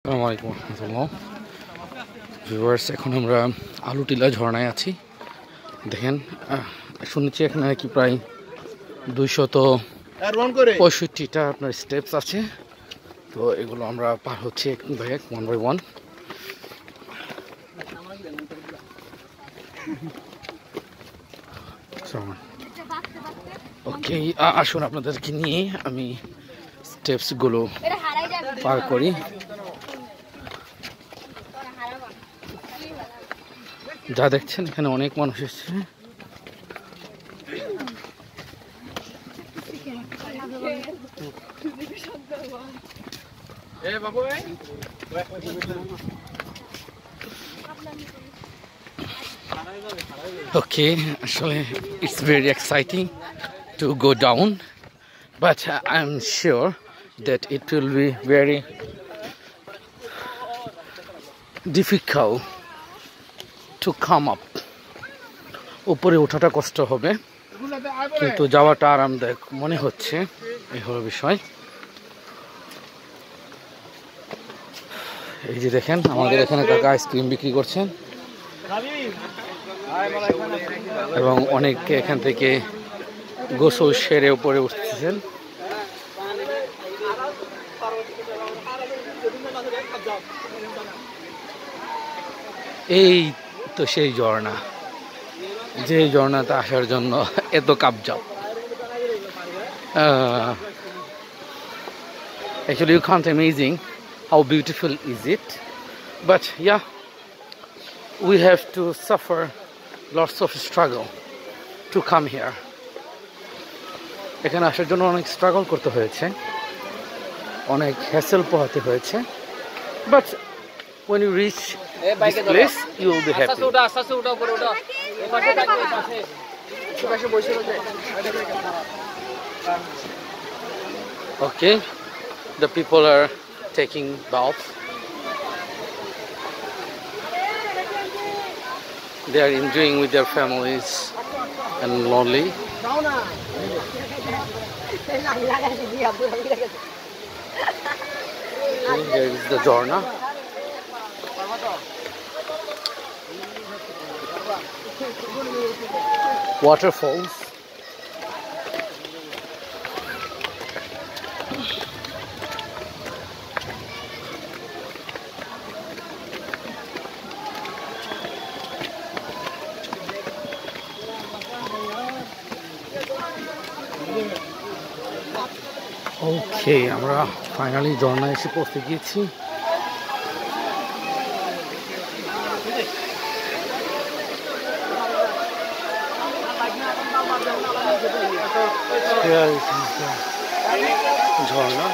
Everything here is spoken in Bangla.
আসসালামু আলাইকুম রহমতুল্লাহ ভিউয়ার্স, এখন আমরা আলুটিলা ঝর্ণায় আছি। দেখেন, শুনেছি এখানে নাকি প্রায় 265টা আপনার স্টেপস আছে। তো এগুলো আমরা পার হচ্ছি ওয়ান বাই ওয়ান। ওকে, আসুন আপনাদেরকে নিয়ে আমি স্টেপসগুলো পার করি। যা দেখছেন এখানে অনেক মানুষ এসছে। Okay, actually it's very exciting to go down, but I'm sure that it will be very difficult to come up. উপরে ওঠাটা কষ্ট হবে, কিন্তু যাওয়াটা আরামদায়ক মনে হচ্ছে। এই হলো বিষয়। এই যে দেখেন, আমাদের এখানে কাকা আইসক্রিম বিক্রি করছেন এবং অনেকে এখান থেকে গোসল সেরে উপরে উঠতেছেন। এই তো সেই ঝর্ণা, যে ঝর্ণাতে আসার জন্য এত কাপজাপ। Actually you can't imagine how beautiful is it, but yeah, we have to suffer lots of struggle to come here. এখানে আসার জন্য অনেক স্ট্রাগল করতে হয়েছে, অনেক হ্যাসেল পোহাতে হয়েছে, but when you reach this place you will be happy. Okay, the people are taking baths. They are enjoying with their families and lonely. There is the Jorna. Waterfalls. ওকে, আমরা ফাইনালি ঝর্ণা এসে পৌঁছে গিয়েছি। ঝর্ণা